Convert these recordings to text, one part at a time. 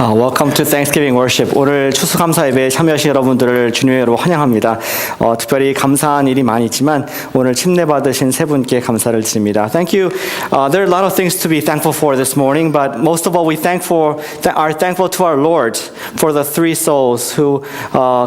Welcome to Thanksgiving Worship. 오늘 추수감사 예배에 참여하신 여러분들을 주님의 이름으로 환영합니다. 특별히 감사한 일이 많이 있지만 오늘 침례 받으신 세 분께 감사를 드립니다. Thank you. There are a lot of things to be thankful for this morning, but most of all we are thankful to our Lord for the three souls who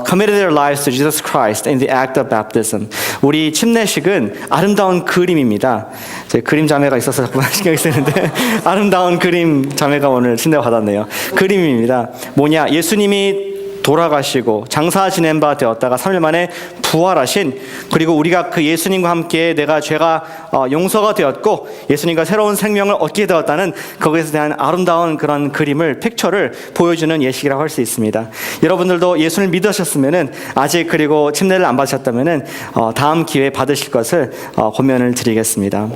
committed their lives to Jesus Christ in the act of baptism. 우리 침례식은 아름다운 그림입니다. 제 그림 자매가 있어서 자꾸 신경이 쓰이는데 아름다운 그림 자매가 오늘 침례 받았네요. 그림입니다. 뭐냐? 예수님이 돌아가시고 장사 지낸 바 되었다가 3일 만에 부활하신, 그리고 우리가 그 예수님과 함께 내가 죄가 용서가 되었고 예수님과 새로운 생명을 얻게 되었다는 거기에 대한 아름다운 그런 그림을, 픽처를 보여주는 예식이라고 할 수 있습니다. 여러분들도 예수를 믿으셨으면은 아직 그리고 침례를 안 받으셨다면은 다음 기회에 받으실 것을 권면을 드리겠습니다.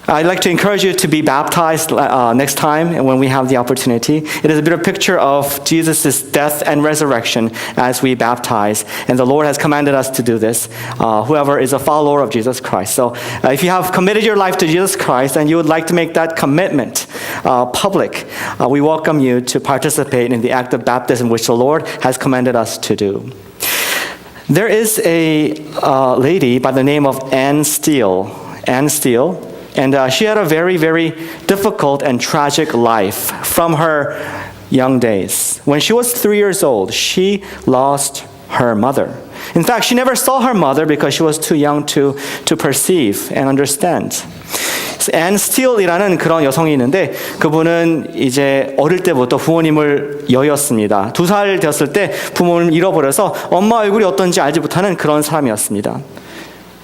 I'd like to encourage you to be baptized next time when we have the opportunity. It is a bit of a picture of Jesus' death and resurrection as we baptize. And the Lord has commanded us to do this, whoever is a follower of Jesus Christ. So if you have committed your life to Jesus Christ and you would like to make that commitment public, we welcome you to participate in the act of baptism which the Lord has commanded us to do. There is a lady by the name of Anne Steele. And she had a very, very difficult and tragic life from her young days. When she was 3 years old, she lost her mother. In fact, she never saw her mother because she was too young to perceive and understand. 앤 스틸이라는 그런 여성이 있는데 그분은 이제 어릴 때부터 부모님을 여였습니다. 2살 되었을 때 부모님을 잃어버려서 엄마 얼굴이 어떤지 알지 못하는 그런 사람이었습니다.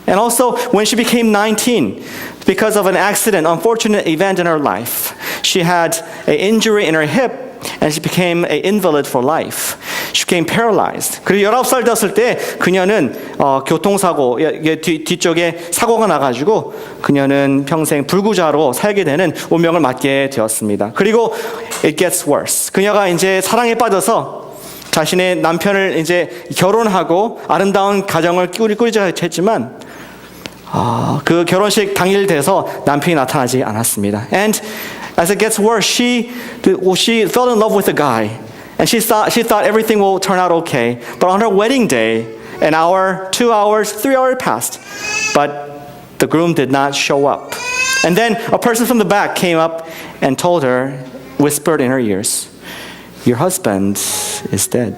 And also, when she became 19, because of an accident, unfortunate event in her life, she had an injury in her hip, and she became an invalid for life. She became paralyzed. 그리고 19살 되었을 때 그녀는 교통사고, 뒤쪽에 사고가 나가지고 그녀는 평생 불구자로 살게 되는 운명을 맞게 되었습니다. 그리고 it gets worse. 그녀가 이제 사랑에 빠져서 자신의 남편을 이제 결혼하고 아름다운 가정을 꾸리자 했지만 그 결혼식 당일 돼서 남편이 나타나지 않았습니다. And as it gets worse, she fell in love with a guy, and she thought everything will turn out okay. But on her wedding day, an hour, 2 hours, 3 hours passed, but the groom did not show up. And then a person from the back came up and told her, whispered in her ears, "Your husband is dead."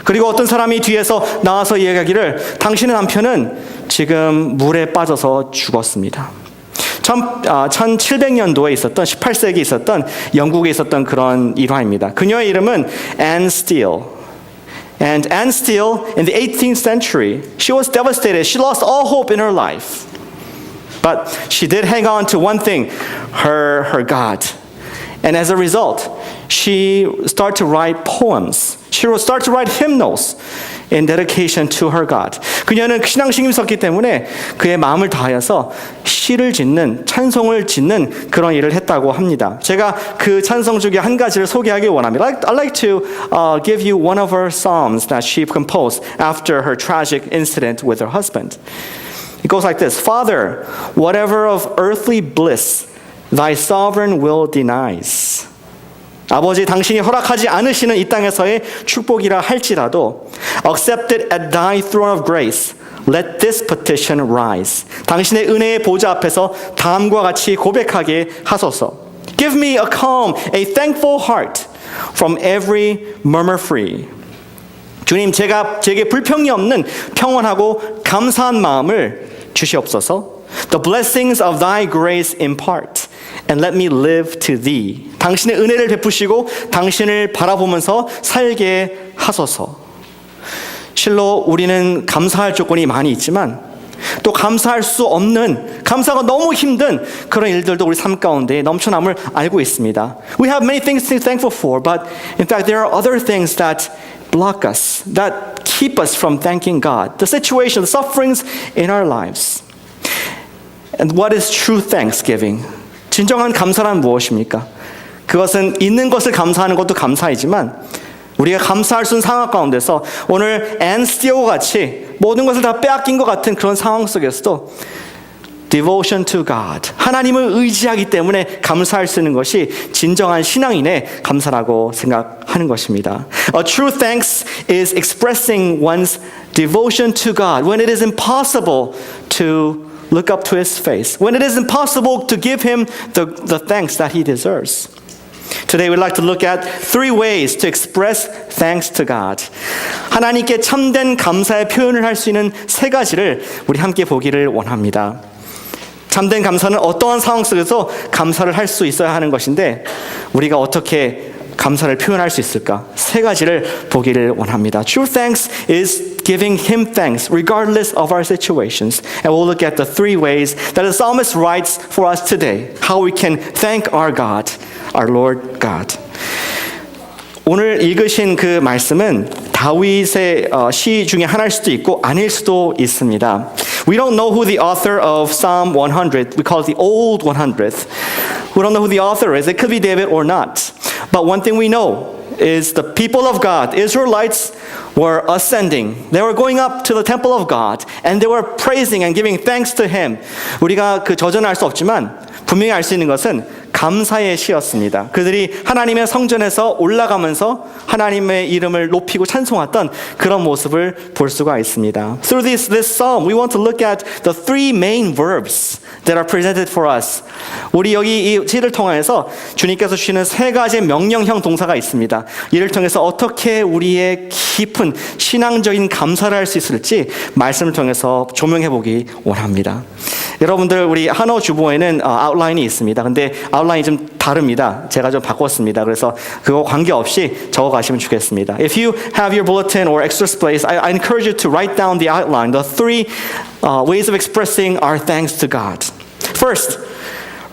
그리고 어떤 사람이 뒤에서 나와서 이야기하기를 당신의 남편은 지금 물에 빠져서 죽었습니다. 1700년도에 있었던 18세기에 있었던 영국에 있었던 그런 일화입니다. 그녀의 이름은 Anne Steele. And Anne Steele in the 18th century, she was devastated. She lost all hope in her life. But she did hang on to one thing, her God. And as a result, she started to write poems. She would start to write hymnals in dedication to her God. 그녀는 신앙심이 있었기 때문에 그의 마음을 다하여서 시를 짓는, 찬송을 짓는 그런 일을 했다고 합니다. 제가 그 찬송 중에 한 가지를 소개하기 원합니다. I'd like to give you one of her psalms that she composed after her tragic incident with her husband. It goes like this: Father, whatever of earthly bliss thy sovereign will denies. 아버지, 당신이 허락하지 않으시는 이 땅에서의 축복이라 할지라도 accepted at thy throne of grace, let this petition rise. 당신의 은혜의 보좌 앞에서 다음과 같이 고백하게 하소서. Give me a calm, a thankful heart from every murmur free. 주님, 제게 불평이 없는 평온하고 감사한 마음을 주시옵소서. The blessings of thy grace impart, and let me live to thee. 당신의 은혜를 베푸시고 당신을 바라보면서 살게 하소서. 실로 우리는 감사할 조건이 많이 있지만 또 감사할 수 없는, 감사가 너무 힘든 그런 일들도 우리 삶 가운데 넘쳐남을 알고 있습니다. We have many things to be thankful for, but in fact there are other things that block us, that keep us from thanking God. The situation, the sufferings in our lives. And what is true thanksgiving? 진정한 감사란 무엇입니까? 그것은 있는 것을 감사하는 것도 감사이지만 우리가 감사할 수 있는 상황 가운데서 오늘 앤 스티어와 같이 모든 것을 다 빼앗긴 것 같은 그런 상황 속에서도 devotion to God. 하나님을 의지하기 때문에 감사할 수 있는 것이 진정한 신앙인의 감사라고 생각하는 것입니다. A true thanks is expressing one's devotion to God when it is impossible to look up to His face, when it is impossible to give Him the thanks that He deserves. Today we'd like to look at 3 ways to express thanks to God. 하나님께 참된 감사의 표현을 할 수 있는 3가지를 우리 함께 보기를 원합니다. 참된 감사는 어떠한 상황 속에서 감사를 할 수 있어야 하는 것인데 우리가 어떻게 감사를 표현할 수 있을까? 3가지를 보기를 원합니다. True thanks is giving Him thanks regardless of our situations. And we'll look at the 3 ways that the psalmist writes for us today. How we can thank our God, our Lord God. 오늘 읽으신 그 말씀은 다윗의 시 중에 하나일 수도 있고 아닐 수도 있습니다. We don't know who the author of Psalm 100, we call it the Old 100th. We don't know who the author is. It could be David or not. But one thing we know is the people of God, Israelites, were ascending. They were going up to the temple of God and they were praising and giving thanks to Him. 우리가 그 저전을 알 수 없지만 분명히 알 수 있는 것은 감사의 시였습니다. 그들이 하나님의 성전에서 올라가면서 하나님의 이름을 높이고 찬송했던 그런 모습을 볼 수가 있습니다. Through this psalm, we want to look at the 3 main verbs that are presented for us. 우리 여기 이 시를 통해서 주님께서 주시는 3가지 명령형 동사가 있습니다. 이를 통해서 어떻게 우리의 깊은 신앙적인 감사를 할 수 있을지 말씀을 통해서 조명해 보기 원합니다. 여러분들 우리 한어 주보에는 아웃라인이 있습니다. 근데 아웃라인이 좀 다릅니다. 제가 좀 바꿨습니다. 그래서 그거 관계없이 적어 가시면 좋겠습니다. If you have your bulletin or extra space, I encourage you to write down the outline, the 3 ways of expressing our thanks to God. First,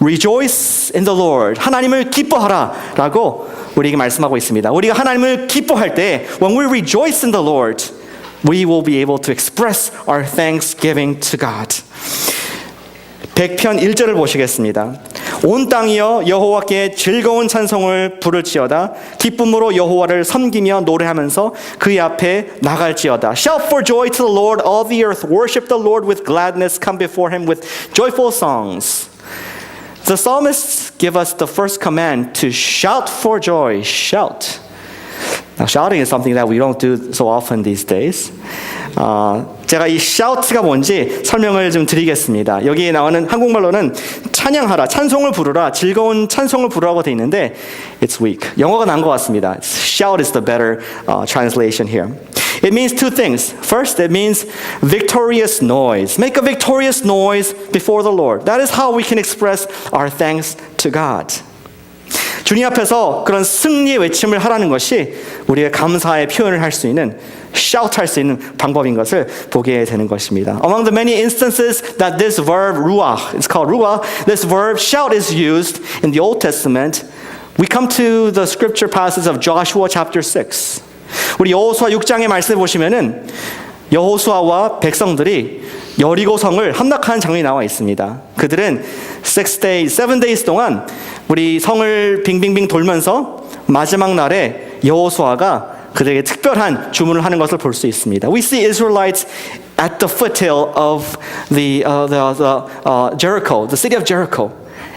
rejoice in the Lord. 하나님을 기뻐하라 라고 우리에게 말씀하고 있습니다. 우리가 하나님을 기뻐할 때 when we rejoice in the Lord, we will be able to express our thanksgiving to God. 100편 1절을 보시겠습니다. 온 땅이여 여호와께 즐거운 찬송을 부를지어다. 기쁨으로 여호와를 섬기며 노래하면서 그의 앞에 나갈지어다. Shout for joy to the Lord, all the earth. Worship the Lord with gladness. Come before Him with joyful songs. The psalmists give us the first command to shout for joy. Shout. Now, shouting is something that we don't do so often these days. 제가 이 shout가 뭔지 설명을 좀 드리겠습니다. 여기에 나오는 한국말로는 찬양하라, 찬송을 부르라, 즐거운 찬송을 부르라고 돼 있는데 it's weak. 영어가 나은 것 같습니다. Shout is the better translation here. It means 2 things. First, it means victorious noise. Make a victorious noise before the Lord. That is how we can express our thanks to God. 주님 앞에서 그런 승리의 외침을 하라는 것이 우리가 감사의 표현을 할 수 있는 shout 할 수 있는 방법인 것을 보게 되는 것입니다. Among the many instances that this verb ruach, it's called ruach, this verb shout is used in the Old Testament, we come to the scripture passage of Joshua chapter 6. 우리 여호수아 6장의 말씀을 보시면은 여호수아와 백성들이 여리고성을 함락하는 장면이 나와 있습니다. 그들은 7 days 동안 우리 성을 빙빙빙 돌면서 마지막 날에 여호수아가 그들에게 특별한 주문을 하는 것을 볼 수 있습니다. We see Israelites at the foothill of the Jericho, the city of Jericho.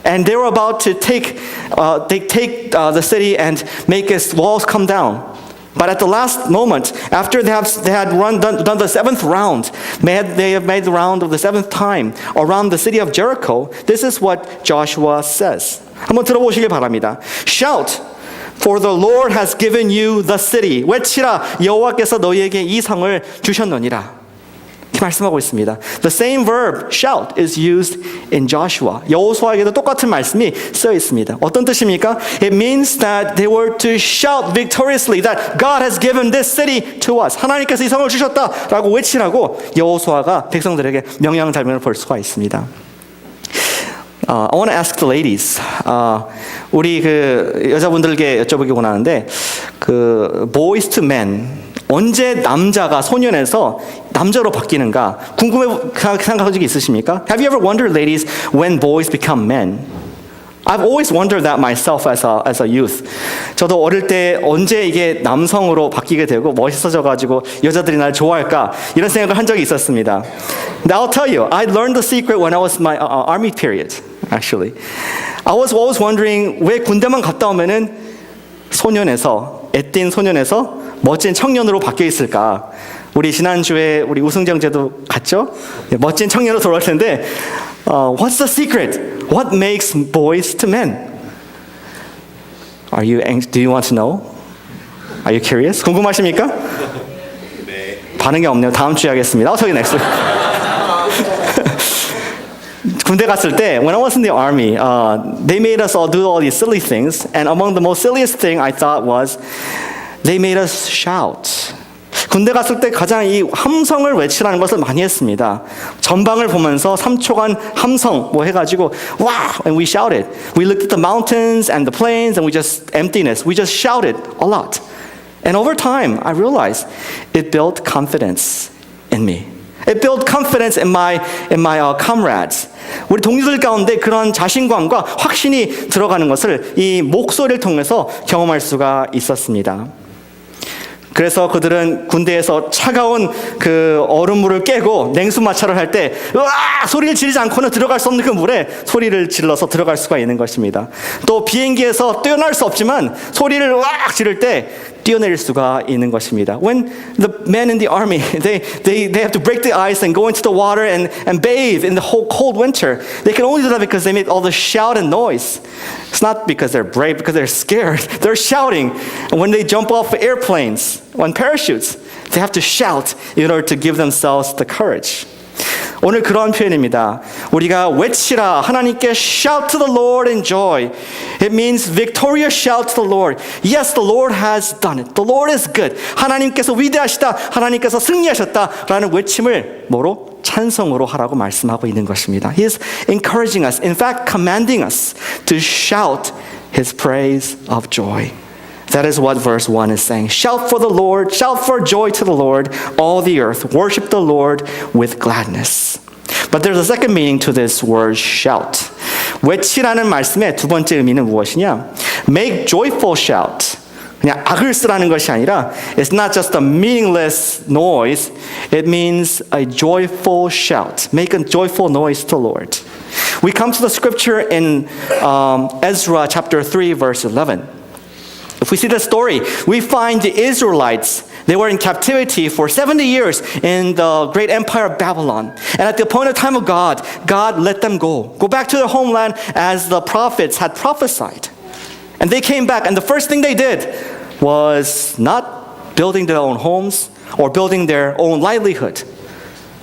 And they were about to take the city and make its walls come down. But at the last moment, after they had done the 7th round, they have made the round of the 7th time around the city of Jericho, this is what Joshua says. 한번 들어보시길 바랍니다. Shout, for the Lord has given you the city. 외치라, 여호와께서 너희에게 이 성을 주셨느니라. 이렇게 말씀하고 있습니다. The same verb, shout, is used in Joshua. 여호수아에게도 똑같은 말씀이 쓰여 있습니다. 어떤 뜻입니까? It means that they were to shout victoriously that God has given this city to us. 하나님께서 이 성을 주셨다라고 외치라고 여호수아가 백성들에게 명령 장면을 볼 수가 있습니다. I want to ask the ladies. 우리 그 여자분들에게 여쭤보기 원하는데 그 boys to men. 언제 남자가 소년에서 남자로 바뀌는가 생각한 적이 있으십니까? Have you ever wondered, ladies, when boys become men? I've always wondered that myself as a youth. 저도 어릴 때 언제 이게 남성으로 바뀌게 되고 멋있어져가지고 여자들이 날 좋아할까 이런 생각을 한 적이 있었습니다. Now I'll tell you, I learned the secret when I was my army period. Actually, I was always wondering 왜 군대만 갔다 오면은 소년에서 애띤 소년에서 멋진 청년으로 바뀌어 있을까? 우리 지난주에 우리 우승정제도 갔죠? 멋진 청년으로 돌아올 텐데 what's the secret? What makes boys to men? Do you want to know? Are you curious? 궁금하십니까? 네. 반응이 없네요. 다음 주에 하겠습니다. 저기 next. 군대 갔을 때, when I was in the army, they made us all do all these silly things, and among the most silliest thing I thought was they made us shout. 군대 갔을 때 가장 이 함성을 외치라는 것을 많이 했습니다. 전방을 보면서 3초간 함성 뭐 해가지고 wow, and we shouted. We looked at the mountains and the plains and we just emptiness. We just shouted a lot. And over time, I realized it built confidence in me. It built confidence in my comrades. 우리 동료들 가운데 그런 자신감과 확신이 들어가는 것을 이 목소리를 통해서 경험할 수가 있었습니다. 그래서 그들은 군대에서 차가운 그 얼음물을 깨고 냉수 마찰을 할 때 으아! 소리를 지르지 않고는 들어갈 수 없는 그 물에 소리를 질러서 들어갈 수가 있는 것입니다. 또 비행기에서 뛰어날 수 없지만 소리를 으악 지를 때 뛰어내릴 수가 있는 것입니다. When the men in the army, they have to break the ice and go into the water and bathe in the whole cold winter. They can only do that because they make all the shout and noise. It's not because they're brave, because they're scared. They're shouting. And when they jump off airplanes, on parachutes, they have to shout in order to give themselves the courage. 오늘 그런 표현입니다. 우리가 외치라 하나님께 shout to the Lord in joy. It means victorious shout to the Lord. Yes, the Lord has done it. The Lord is good. 하나님께서 위대하시다. 하나님께서 승리하셨다라는 외침을 뭐로? 찬송으로 하라고 말씀하고 있는 것입니다. He is encouraging us, in fact, commanding us to shout His praise of joy. That is what verse 1 is saying. Shout for the Lord, shout for joy to the Lord, all the earth. Worship the Lord with gladness. But there's a second meaning to this word shout. 외치라는 말씀의 두 번째 의미는 무엇이냐? Make joyful shout. 그냥 악을 쓰라는 것이 아니라 it's not just a meaningless noise. It means a joyful shout. Make a joyful noise to the Lord. We come to the scripture in Ezra chapter 3 verse 11. If we see the story, we find the Israelites, they were in captivity for 70 years in the great empire of Babylon. And at the appointed time of God, God let them go back to their homeland as the prophets had prophesied. And they came back, and the first thing they did was not building their own homes or building their own livelihood.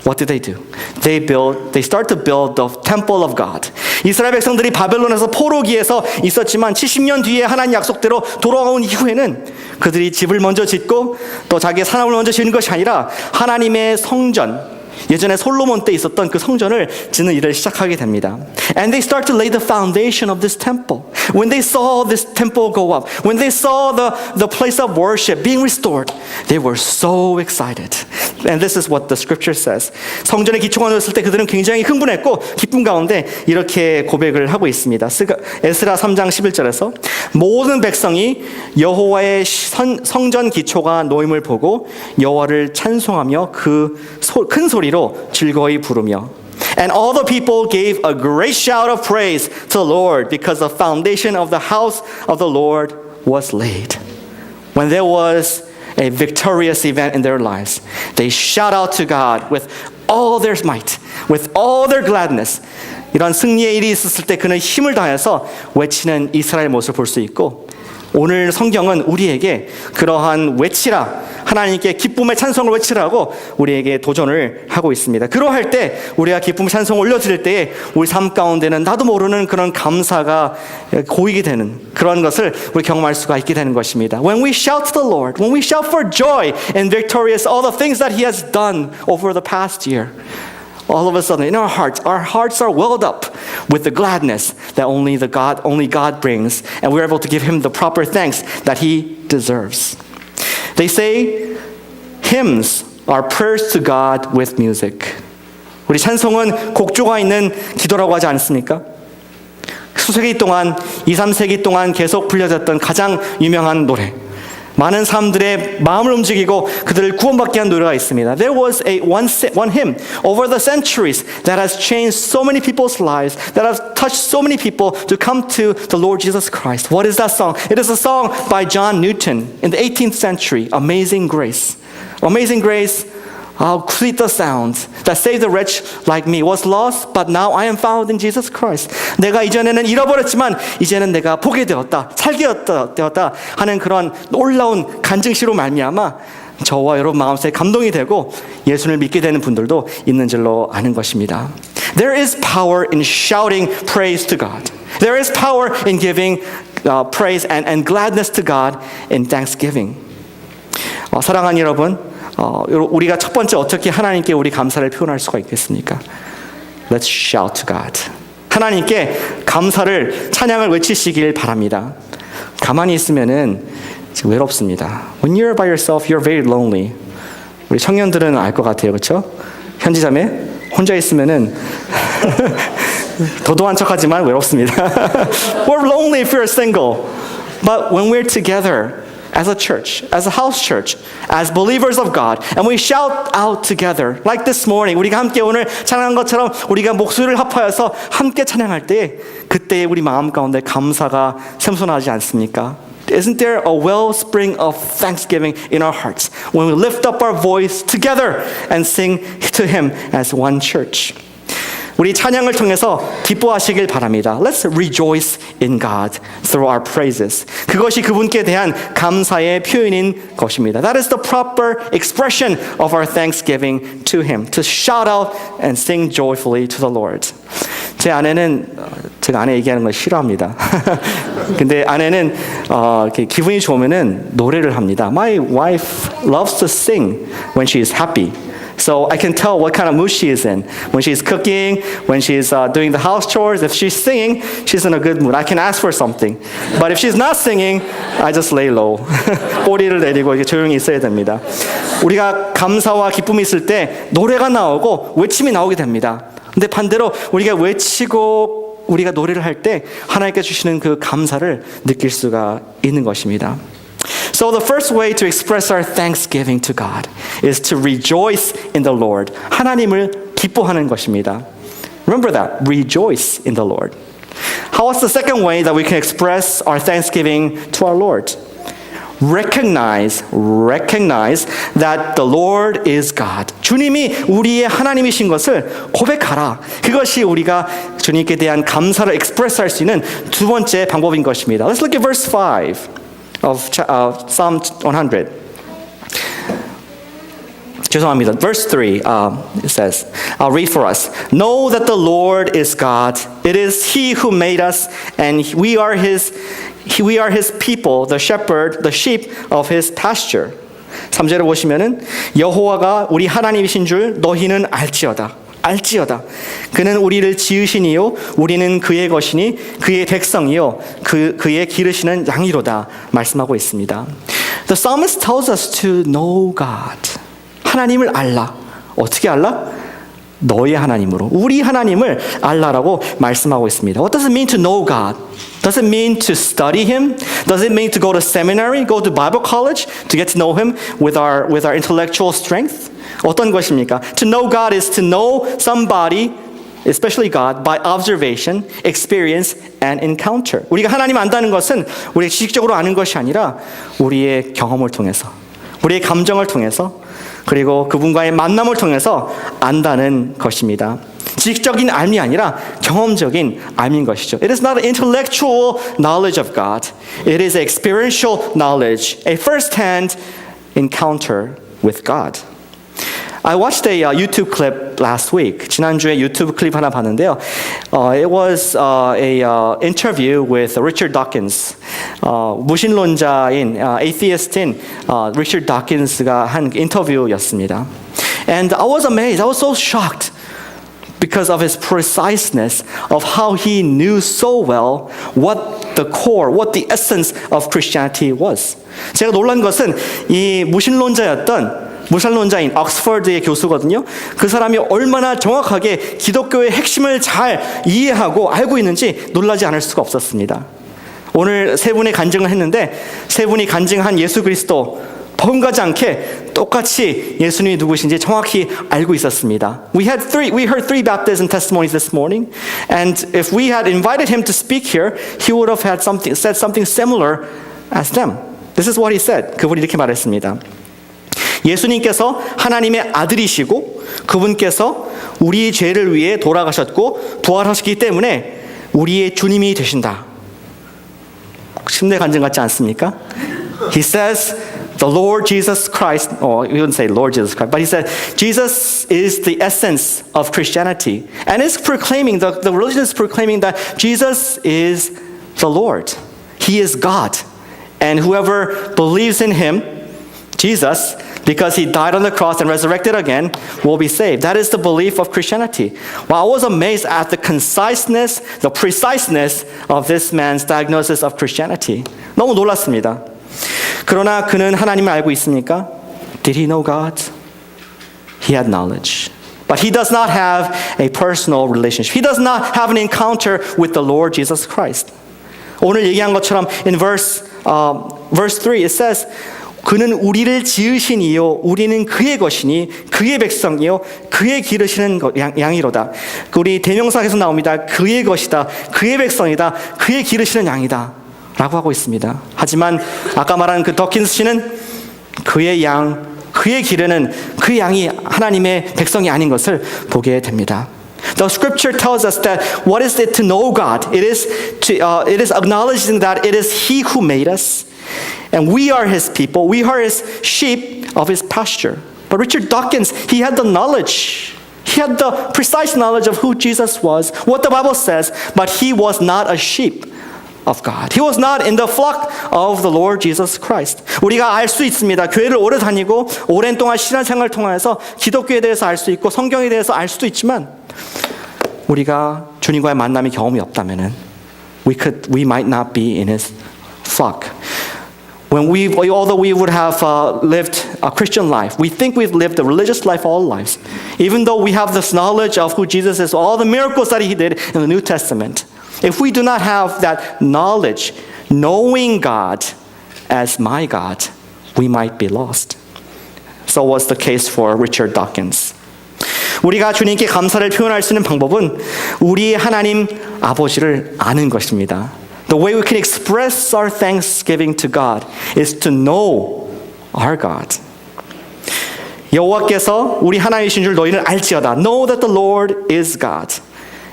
What did they do? They start to build the temple of God. 이스라엘 백성들이 바벨론에서 포로기에서 있었지만 70년 뒤에 하나님 약속대로 돌아온 이후에는 그들이 집을 먼저 짓고 또 자기의 산업을 먼저 지은 것이 아니라 하나님의 성전, 예전에 솔로몬 때 있었던 그 성전을 짓는 일을 시작하게 됩니다. And they start to lay the foundation of this temple. When they saw this temple go up, when they saw the place of worship being restored, they were so excited. And this is what the scripture says. 성전의 기초가 놓였을 때 그들은 굉장히 흥분했고 기쁨 가운데 이렇게 고백을 하고 있습니다. 에스라 3장 11절에서 모든 백성이 여호와의 성전 기초가 놓임을 보고 여호와를 찬송하며 그 큰 소리로 즐거이 부르며 And all the people gave a great shout of praise to the Lord because the foundation of the house of the Lord was laid. When there was a victorious event in their lives, they shout out to God with all their might, with all their gladness. 이런 승리의 일이 있었을 때 그는 힘을 다해서 외치는 이스라엘 모습을 볼 수 있고 오늘 성경은 우리에게 그러한 외치라, 하나님께 기쁨의 찬송을 외치라고 우리에게 도전을 하고 있습니다. 그러할 때 우리가 기쁨의 찬송을 올려드릴 때에 우리 삶 가운데는 나도 모르는 그런 감사가 고이게 되는 그런 것을 우리 경험할 수가 있게 되는 것입니다. When we shout to the Lord, when we shout for joy and victorious all the things that He has done over the past year, all of a sudden in our hearts are welled up with the gladness that only God brings, and we're able to give Him the proper thanks that He deserves. They say hymns are prayers to God with music. 우리 찬송은 곡조가 있는 기도라고 하지 않습니까? 수세기 동안, 2, 3세기 동안 계속 불려졌던 가장 유명한 노래. 많은 사람들의 마음을 움직이고 그들을 구원받게 한 노래가 있습니다. There was one hymn over the centuries that has changed so many people's lives, that has touched so many people to come to the Lord Jesus Christ. What is that song? It is a song by John Newton in the 18th century, Amazing Grace. Amazing Grace, how sweet the sound that saved a wretch like me, was lost, but now I am found in Jesus Christ. 내가 이전에는 잃어버렸지만 이제는 내가 보게 되었다, 살게 되었다 하는 그런 놀라운 간증시로 말미암아 저와 여러분 마음속에 감동이 되고 예수를 믿게 되는 분들도 있는 줄로 아는 것입니다. There is power in shouting praise to God. There is power in giving praise and gladness to God in thanksgiving. 사랑하는 여러분, 우리가 첫 번째 어떻게 하나님께 우리 감사를 표현할 수가 있겠습니까? Let's shout to God. 하나님께 감사를, 찬양을 외치시길 바랍니다. 가만히 있으면은 외롭습니다. When you're by yourself, you're very lonely. 우리 청년들은 알 것 같아요, 그렇죠? 현지자매, 혼자 있으면은 도도한 척하지만 외롭습니다. We're lonely if you're single, but when we're together. As a church, as a house church, as believers of God, and we shout out together, like this morning, 우리가 함께 오늘 찬양한 것처럼 우리가 목소리를 합하여서 함께 찬양할 때, 그때 우리 마음 가운데 감사가 샘솟아나지 않습니까? Isn't there a wellspring of thanksgiving in our hearts when we lift up our voice together and sing to Him as one church? 우리 찬양을 통해서 기뻐하시길 바랍니다. Let's rejoice in God through our praises. 그것이 그분께 대한 감사의 표현인 것입니다. That is the proper expression of our thanksgiving to Him. To shout out and sing joyfully to the Lord. 제 아내는 제가 아내 얘기하는 걸 싫어합니다. 근데 아내는 기분이 좋으면은 노래를 합니다. My wife loves to sing when she is happy. So I can tell what kind of mood she is in. When she's cooking, when she's doing the house chores, if she's singing, she's in a good mood. I can ask for something. But if she's not singing, I just lay low. 꼬리를 내리고 이렇게 조용히 있어야 됩니다. 우리가 감사와 기쁨이 있을 때 노래가 나오고 외침이 나오게 됩니다. 근데 반대로 우리가 외치고 우리가 노래를 할 때 하나님께 주시는 그 감사를 느낄 수가 있는 것입니다. So the first way to express our thanksgiving to God is to rejoice in the Lord. 하나님을 기뻐하는 것입니다. Remember that. Rejoice in the Lord. How is the second way that we can express our thanksgiving to our Lord? Recognize that the Lord is God. 주님이 우리의 하나님이신 것을 고백하라. 그것이 우리가 주님께 대한 감사를 express할 수 있는 두 번째 방법인 것입니다. Let's look at verse 5. Of Psalm 100. 죄송합니다. Verse 3 it says, I'll read for us. Know that the Lord is God. It is He who made us, and we are His people, the sheep of His pasture. 3절에 보시면은 여호와가 우리 하나님이신 줄 너희는 알지어다. 그는 우리를 지으시니요 우리는 그의 것이니 그의 백성이요 그의 기르시는 양이로다 말씀하고 있습니다. The psalmist tells us to know God. 하나님을 알라. 어떻게 알라? 너의 하나님으로. 우리 하나님을 알라라고 말씀하고 있습니다. What does it mean to know God? Does it mean to study Him? Does it mean to go to seminary, go to Bible college to get to know Him with our intellectual strength? 어떤 것입니까? To know God is to know somebody, especially God, by observation, experience, and encounter. 우리가 하나님 안다는 것은 우리가 지식적으로 아는 것이 아니라 우리의 경험을 통해서, 우리의 감정을 통해서, 그리고 그분과의 만남을 통해서 안다는 것입니다. 지식적인 알미 아니라 경험적인 알미인 것이죠. It is not an intellectual knowledge of God. It is an experiential knowledge, a first-hand encounter with God. I watched a YouTube clip last week. 지난주에 유튜브 클립 하나 봤는데요. It was a interview with Richard Dawkins. 무신론자인 atheist인 Richard Dawkins가 한 인터뷰였습니다. And I was amazed. I was so shocked because of his preciseness of how he knew so well what the core, what the essence of Christianity was. 제가 놀란 것은 이 무신론자였던 무신론자인 옥스퍼드의 교수거든요. 그 사람이 얼마나 정확하게 기독교의 핵심을 잘 이해하고 알고 있는지 놀라지 않을 수가 없었습니다. 오늘 세 분이 간증을 했는데 세 분이 간증한 예수 그리스도 번가지 않게 똑같이 예수님이 누구신지 정확히 알고 있었습니다. We heard three baptism testimonies this morning, and if we had invited him to speak here, he would have said something similar as them. This is what he said. 그분이 이렇게 말했습니다. 예수님께서 하나님의 아들이시고 그분께서 우리 죄를 위해 돌아가셨고 부활하셨기 때문에 우리의 주님이 되신다. 침례 간증 같지 않습니까? He says the Lord Jesus Christ, or he wouldn't say Lord Jesus Christ, but he said Jesus is the essence of Christianity. And it's proclaiming, the religion is proclaiming that Jesus is the Lord. He is God. And whoever believes in him, Jesus, because he died on the cross and resurrected again, will be saved. That is the belief of Christianity. Well, I was amazed at the conciseness, the preciseness of this man's diagnosis of Christianity. 너무 놀랐습니다. 그러나 그는 하나님을 알고 있습니까? Did he know God? He had knowledge. But he does not have a personal relationship. He does not have an encounter with the Lord Jesus Christ. 오늘 얘기한 것처럼 in verse 3 it says 그는 우리를 지으신 이요 우리는 그의 것이니 그의 백성이요 그의 기르시는 양이로다. 우리 대명사에서 나옵니다. 그의 것이다. 그의 백성이다. 그의 기르시는 양이다. 라고 하고 있습니다. 하지만 아까 말한 그 더킨스 씨는 그의 양, 그의 기르는 그 양이 하나님의 백성이 아닌 것을 보게 됩니다. The scripture tells us that what is it to know God? It is acknowledging that it is He who made us. And we are his people. We are his sheep of his pasture. But Richard Dawkins, he had the knowledge. He had the precise knowledge of who Jesus was, what the Bible says, but he was not a sheep of God. He was not in the flock of the Lord Jesus Christ. 우리가 알 수 있습니다. 교회를 오래 다니고 오랜 동안 신앙생활을 통해서 기독교에 대해서 알 수 있고 성경에 대해서 알 수도 있지만 우리가 주님과의 만남의 경험이 없다면은 we might not be in his flock. Although we would have lived a Christian life, we think we've lived a religious life all lives. Even though we have this knowledge of who Jesus is, all the miracles that he did in the New Testament, if we do not have that knowledge, knowing God as my God, we might be lost. So was the case for Richard Dawkins. 우리가 주님께 감사를 표현할 수 있는 방법은 우리 하나님 아버지를 아는 것입니다. The way we can express our thanksgiving to God is to know our God. 여호와께서 우리 하나님이신 줄 너희는 알지어다. Know that the Lord is God.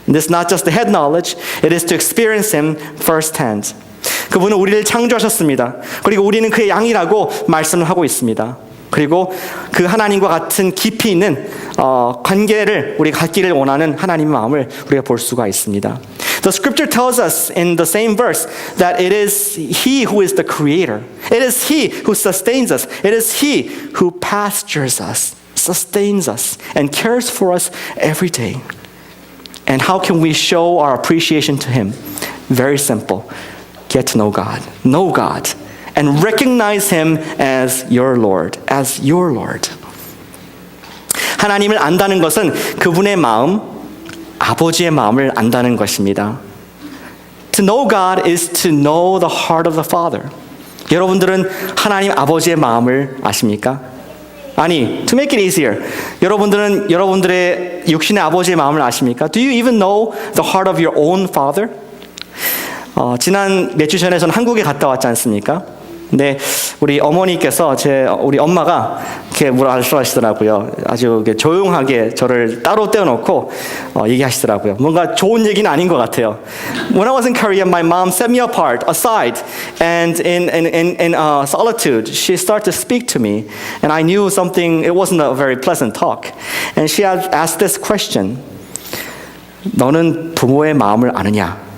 And this is not just the head knowledge, it is to experience Him firsthand. 그분은 우리를 창조하셨습니다. 그리고 우리는 그의 양이라고 말씀을 하고 있습니다. 그리고 그 하나님과 같은 깊이 있는 관계를 우리가 갖기를 원하는 하나님의 마음을 우리가 볼 수가 있습니다. The scripture tells us in the same verse that it is He who is the creator. It is He who sustains us. It is He who pastures us, sustains us, and cares for us every day. And how can we show our appreciation to Him? Very simple. Get to know God. Know God. And recognize Him as your Lord. As your Lord. 하나님을 안다는 것은 그분의 마음, 아버지의 마음을 안다는 것입니다. To know God is to know the heart of the Father. 여러분들은 하나님 아버지의 마음을 아십니까? 아니, to make it easier, 여러분들은 여러분들의 육신의 아버지의 마음을 아십니까? Do you even know the heart of your own Father? 지난 몇 주 전에 저는 한국에 갔다 왔지 않습니까? 근데 우리 어머니께서 우리 엄마가 이렇게 말씀하시더라고요. 아주 조용하게 저를 따로 떼어놓고 얘기하시더라고요. 뭔가 좋은 얘기는 아닌 것 같아요. When I was in Korea, my mom set me apart, aside, and in solitude, she started to speak to me, and I knew something. It wasn't a very pleasant talk, and she had asked this question: 너는 부모의 마음을 아느냐?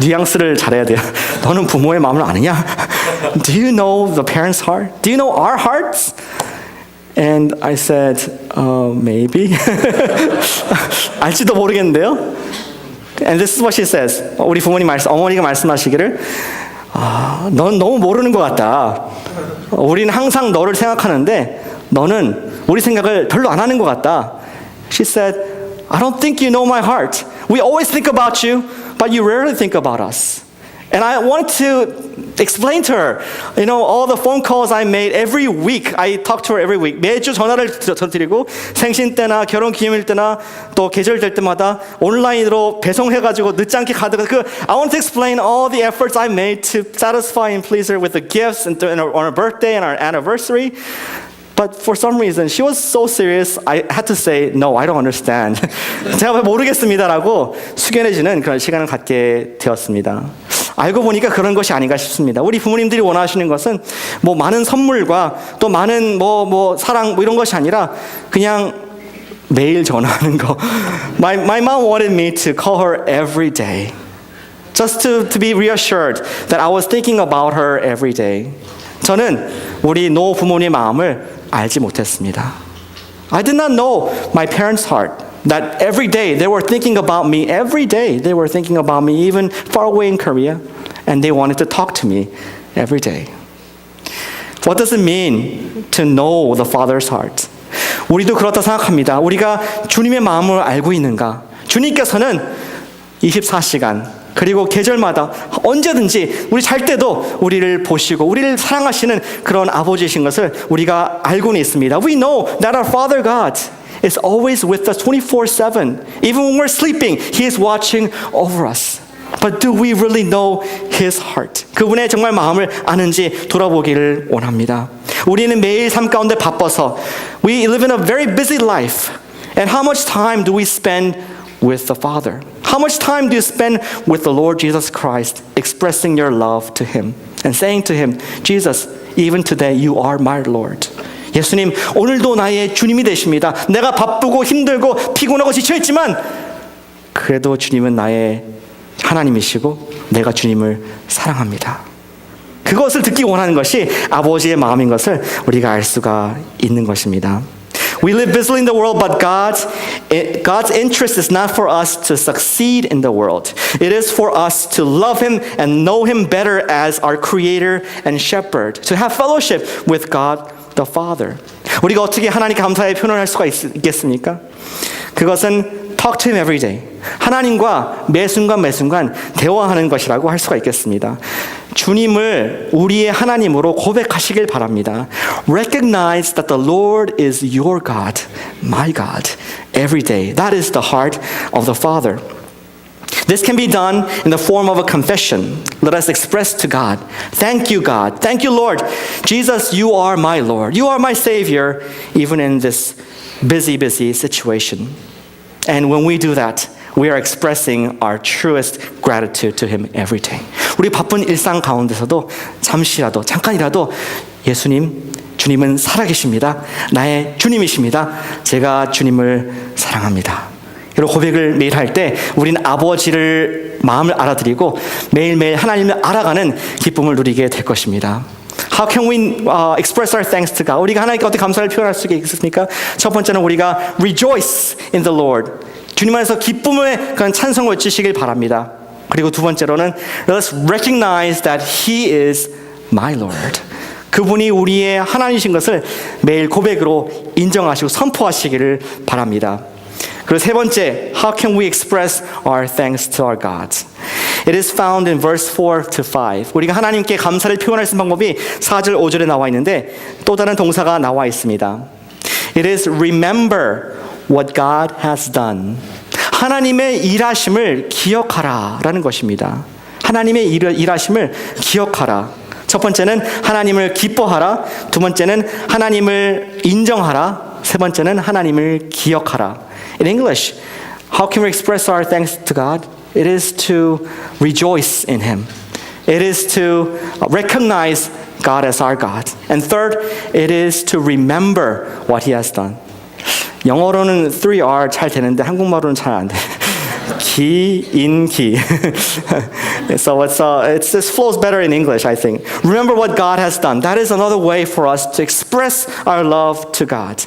뉘앙스를 잘해야 돼요. 너는 부모의 마음을 아느냐? Do you know the parents' heart? Do you know our hearts? And I said, maybe. 알지도 모르겠는데요. And this is what she says. 우리 어머니가 말씀하시기를 넌 너무 모르는 것 같다. 우리는 항상 너를 생각하는데 너는 우리 생각을 별로 안 하는 것 같다. She said, I don't think you know my heart. We always think about you, but you rarely think about us. And I want to explain to her, all the phone calls I made every week. I talk to her every week. 매주 전화를 드리고 생신 때나 결혼 기념일 때나 또 계절될 때마다 온라인으로 배송해가지고 늦지 않게 가다가 I want to explain all the efforts I made to satisfy and please her with the gifts and on her birthday and our anniversary. But for some reason, she was so serious, I had to say, no, I don't understand. 제가 모르겠습니다라고 숙연해지는 그런 시간을 갖게 되었습니다. 알고 보니까 그런 것이 아닌가 싶습니다. 우리 부모님들이 원하시는 것은 뭐 많은 선물과 또 많은 사랑 이런 것이 아니라 그냥 매일 전화하는 거. My mom wanted me to call her every day. Just to be reassured that I was thinking about her every day. 저는 우리 노 부모님의 마음을 알지 못했습니다. I did not know my parents' heart. That every day they were thinking about me. Every day they were thinking about me, even far away in Korea. And they wanted to talk to me every day. What does it mean to know the Father's heart? 우리도 그렇다 생각합니다. 우리가 주님의 마음을 알고 있는가? 주님께서는 24시간 그리고 계절마다 언제든지 우리 잘 때도 우리를 보시고 우리를 사랑하시는 그런 아버지이신 것을 우리가 알고는 있습니다. We know that our Father God is always with us 24/7. Even when we're sleeping, He is watching over us. But do we really know His heart? 그분의 정말 마음을 아는지 돌아보기를 원합니다. 우리는 매일 삶 가운데 바빠서 We live in a very busy life. And how much time do we spend with the Father? How much time do you spend with the Lord Jesus Christ, expressing your love to Him and saying to Him, Jesus, even today you are my Lord. 예수님, 오늘도 나의 주님이 되십니다. 내가 바쁘고 힘들고 피곤하고 지쳐있지만 그래도 주님은 나의 하나님이시고 내가 주님을 사랑합니다. 그것을 듣기 원하는 것이 아버지의 마음인 것을 우리가 알 수가 있는 것입니다. We live busily in the world, but God's interest is not for us to succeed in the world. It is for us to love Him and know Him better as our Creator and Shepherd, to have fellowship with God the Father. 우리가 어떻게 하나님께 감사의 표현을 할 수가 있겠습니까? 그것은 talk to Him every day. 하나님과 매 순간 대화하는 것이라고 할 수가 있겠습니다. 주님을 우리의 하나님으로 고백하시길 바랍니다. Recognize that the Lord is your God, my God, every day. That is the heart of the Father. This can be done in the form of a confession. Let us express to God, thank you, God. Thank you, Lord. Jesus, you are my Lord. You are my Savior, even in this busy situation. And when we do that, we are expressing our truest gratitude to Him every day. 우리 바쁜 일상 가운데서도 잠깐이라도 예수님, 주님은 살아계십니다. 나의 주님이십니다. 제가 주님을 사랑합니다. 이런 고백을 매일 할 때 우리는 아버지를 마음을 알아들이고 매일매일 하나님을 알아가는 기쁨을 누리게 될 것입니다. How can we express our thanks to God? 우리가 하나님께 어떻게 감사를 표현할 수 있습니까? 첫 번째는 우리가 rejoice in the Lord. 주님 안에서 기쁨의 그런 찬송을 외치시길 바랍니다. 그리고 두 번째로는 let's recognize that He is my Lord. 그분이 우리의 하나님이신 것을 매일 고백으로 인정하시고 선포하시기를 바랍니다. 그리고 세 번째, how can we express our thanks to our God? It is found in verse 4 to 5. 우리가 하나님께 감사를 표현할 수 있는 방법이 4절, 5절에 나와 있는데 또 다른 동사가 나와 있습니다. It is remember what God has done. 하나님의 일하심을 기억하라 라는 것입니다. 하나님의 일하심을 기억하라. 첫 번째는 하나님을 기뻐하라. 두 번째는 하나님을 인정하라. 세 번째는 하나님을 기억하라. In English, how can we express our thanks to God? It is to rejoice in Him. It is to recognize God as our God. And third, it is to remember what He has done. 영어로는 3R 잘 되는데 한국말로는 잘 안 돼. 기, 인, 기. So it just flows better in English, I think. Remember what God has done. That is another way for us to express our love to God.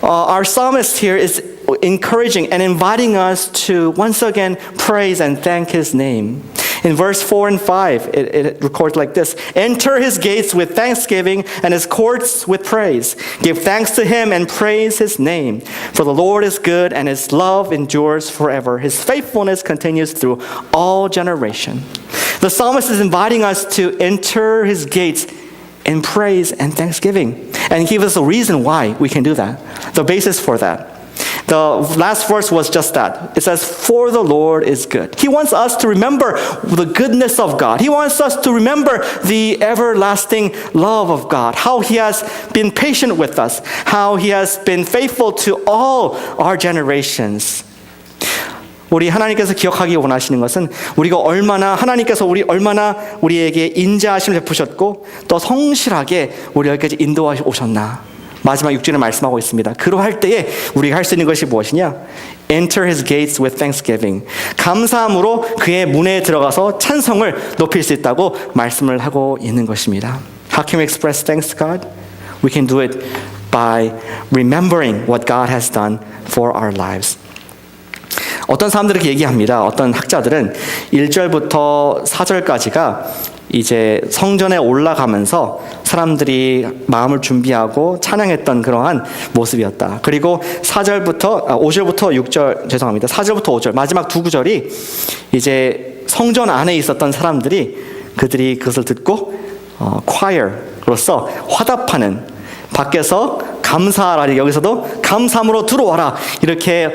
Our psalmist here is encouraging and inviting us to once again praise and thank His name. In verse 4 and 5, it records like this: enter his gates with thanksgiving and his courts with praise. Give thanks to him and praise his name. For the Lord is good and his love endures forever. His faithfulness continues through all generation. The psalmist is inviting us to enter his gates in praise and thanksgiving. And he gives us a reason why we can do that. The basis for that. The last verse was just that. It says, for the Lord is good. He wants us to remember the goodness of God. He wants us to remember the everlasting love of God, how he has been patient with us, how he has been faithful to all our generations. 우리 하나님께서 기억하기 원하시는 것은 하나님께서 얼마나 우리에게 인자하심을 베푸셨고 또 성실하게 우리 여기까지 인도하시 오셨나. 마지막 6절에 말씀하고 있습니다. 그러할 때에 우리가 할 수 있는 것이 무엇이냐? Enter his gates with thanksgiving. 감사함으로 그의 문에 들어가서 찬송을 높일 수 있다고 말씀을 하고 있는 것입니다. How can we express thanks to God? We can do it by remembering what God has done for our lives. 어떤 사람들이 이렇게 얘기합니다. 어떤 학자들은 1절부터 4절까지가 이제 성전에 올라가면서 사람들이 마음을 준비하고 찬양했던 그러한 모습이었다. 그리고 5절부터 6절, 죄송합니다. 4절부터 5절, 마지막 두 구절이 이제 성전 안에 있었던 사람들이 그들이 그것을 듣고 choir로서 화답하는, 밖에서 감사하라, 여기서도 감사함으로 들어와라, 이렇게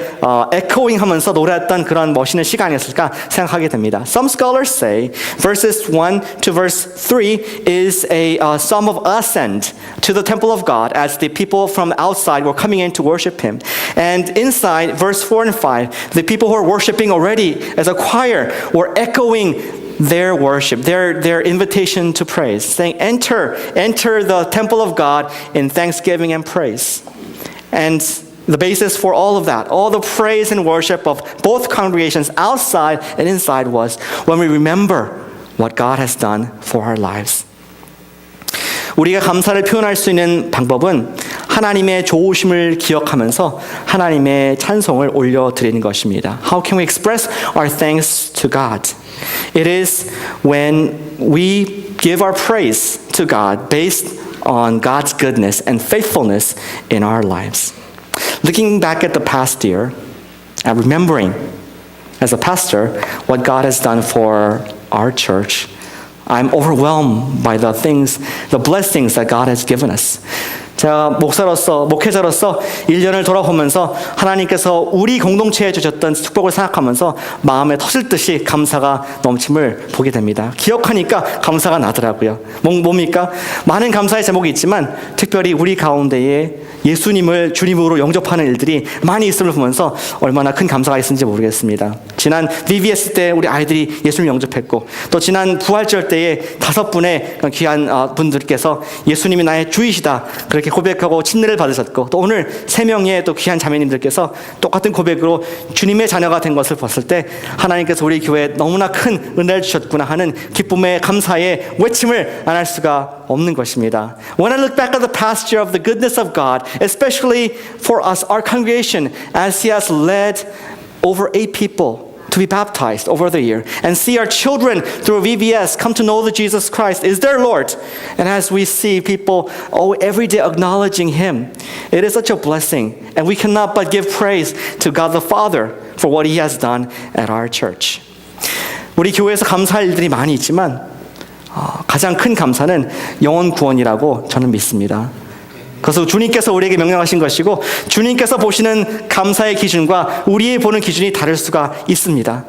echoing 하면서 노래했던 그런 멋있는 시간이었을까 생각하게 됩니다. Some scholars say verses 1 to verse 3 is a psalm of ascent to the temple of God as the people from outside were coming in to worship him. And inside verse 4 and 5, the people who are worshiping already as a choir were echoing their worship, their invitation to praise, saying, enter the temple of God in thanksgiving and praise. And the basis for all of that, all the praise and worship of both congregations outside and inside, was when we remember what God has done for our lives. 우리가 감사를 표현할 수 있는 방법은 하나님의 좋으심을 기억하면서 하나님의 찬송을 올려드리는 것입니다. How can we express our thanks to God? It is when we give our praise to God based on God's goodness and faithfulness in our lives. Looking back at the past year and remembering as a pastor what God has done for our church, I'm overwhelmed by the blessings that God has given us. 제가 목회자로서 1년을 돌아보면서 하나님께서 우리 공동체에 주셨던 축복을 생각하면서 마음에 터질 듯이 감사가 넘침을 보게 됩니다. 기억하니까 감사가 나더라고요. 뭡니까? 많은 감사의 제목이 있지만 특별히 우리 가운데에 예수님을 주님으로 영접하는 일들이 많이 있음을 보면서 얼마나 큰 감사가 있는지 모르겠습니다. 지난 VBS 때 우리 아이들이 예수님을 영접했고, 또 지난 부활절 때에 5분의 귀한 분들께서 예수님이 나의 주이시다 그렇게 고백하고 침례를 받으셨고, 또 오늘 3명의 또 귀한 자매님들께서 똑같은 고백으로 주님의 자녀가 된 것을 봤을 때 하나님께서 우리 교회에 너무나 큰 은혜를 주셨구나 하는 기쁨의 감사의 외침을 안 할 수가 없는 것입니다. When I look back at the past year of the goodness of God, especially for us, our congregation, as He has led over 8 people to be baptized over the year, and see our children through VBS come to know that Jesus Christ is their Lord, and as we see people every day acknowledging Him, it is such a blessing, and we cannot but give praise to God the Father for what He has done at our church. 우리 교회에서 감사할 일들이 많이 있지만 가장 큰 감사는 영혼 구원이라고 저는 믿습니다. 그래서 주님께서 우리에게 명령하신 것이고, 주님께서 보시는 감사의 기준과 우리의 보는 기준이 다를 수가 있습니다.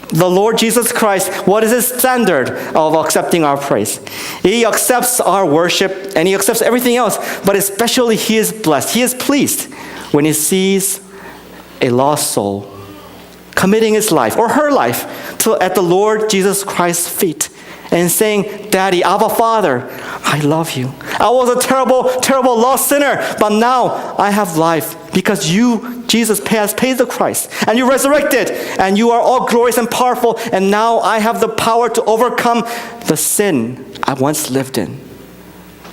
The Lord Jesus Christ, what is His standard of accepting our praise? He accepts our worship and He accepts everything else, but especially He is blessed. He is pleased when He sees a lost soul committing his life or her life at the Lord Jesus Christ's feet, and saying, Daddy, Abba, Father, I love you. I was a terrible, terrible lost sinner, but now I have life because you, Jesus, has paid the price, and you resurrected, and you are all glorious and powerful, and now I have the power to overcome the sin I once lived in.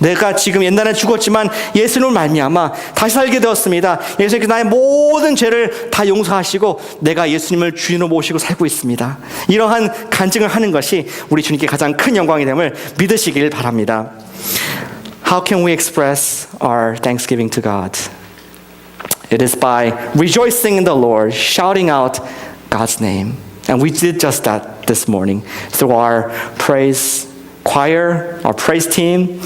내가 지금 옛날에 죽었지만 예수님을 말미암아 다시 살게 되었습니다. 예수님께서 나의 모든 죄를 다 용서하시고 내가 예수님을 주인으로 모시고 살고 있습니다. 이러한 간증을 하는 것이 우리 주님께 가장 큰 영광이 됨을 믿으시길 바랍니다. How can we express our thanksgiving to God? It is by rejoicing in the Lord, shouting out God's name. And we did just that this morning through our praise choir, our praise team.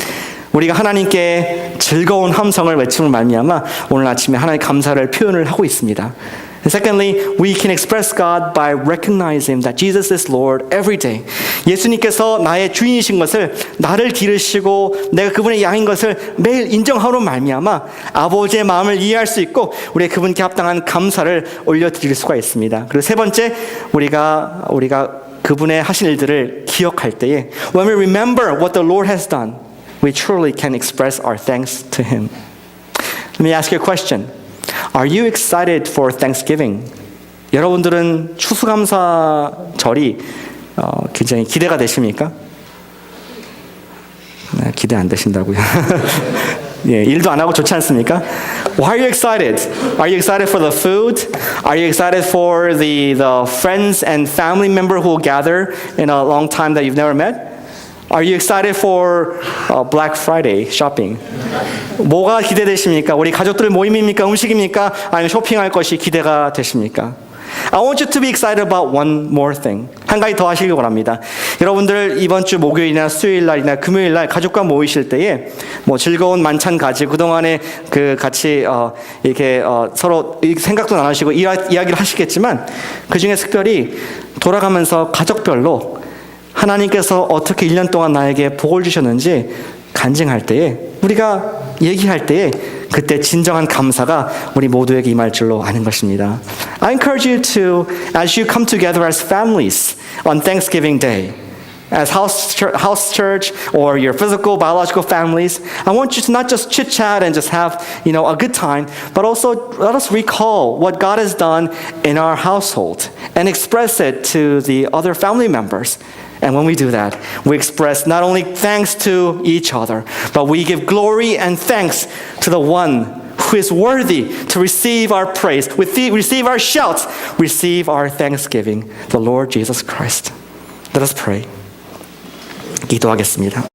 우리가 하나님께 즐거운 함성을 외침을 말미암아 오늘 아침에 하나님 감사를 표현을 하고 있습니다. And secondly, we can express God by recognizing that Jesus is Lord every day. 예수님께서 나의 주인이신 것을, 나를 기르시고 내가 그분의 양인 것을 매일 인정하로 말미암아 아버지의 마음을 이해할 수 있고 우리의 그분께 합당한 감사를 올려드릴 수가 있습니다. 그리고 세 번째, 우리가 그분의 하신 일들을 기억할 때에 when we remember what the Lord has done, we truly can express our thanks to Him. Let me ask you a question. Are you excited for Thanksgiving? 여러분들은 추수감사절이 굉장히 기대가 되십니까? 네, 기대 안 되신다고요. 예, 일도 안 하고 좋지 않습니까? Why are you excited? Are you excited for the food? Are you excited for the friends and family member who will gather in a long time that you've never met? Are you excited for Black Friday shopping? 뭐가 기대되십니까? 우리 가족들 모임입니까? 음식입니까? 아니면 쇼핑할 것이 기대가 되십니까? I want you to be excited about one more thing. 한 가지 더 하시길 바랍니다. 여러분들 이번 주 목요일이나 수요일날이나 금요일날 가족과 모이실 때에 뭐 즐거운 만찬 가지고 그동안에 같이 이렇게 서로 생각도 나누시고 이야기를 하시겠지만 그 중에 특별히 돌아가면서 가족별로 하나님께서 어떻게 1년 동안 나에게 복을 주셨는지 간증할 때에 우리가 얘기할 때에 그때 진정한 감사가 우리 모두에게 임할 줄로 아는 것입니다. I encourage you to, as you come together as families on Thanksgiving Day, as house church or your physical, biological families, I want you to not just chit-chat and just have, a good time, but also let us recall what God has done in our household and express it to the other family members. And when we do that, we express not only thanks to each other, but we give glory and thanks to the one who is worthy to receive our praise, receive our shouts, receive our thanksgiving, the Lord Jesus Christ. Let us pray. 기도하겠습니다.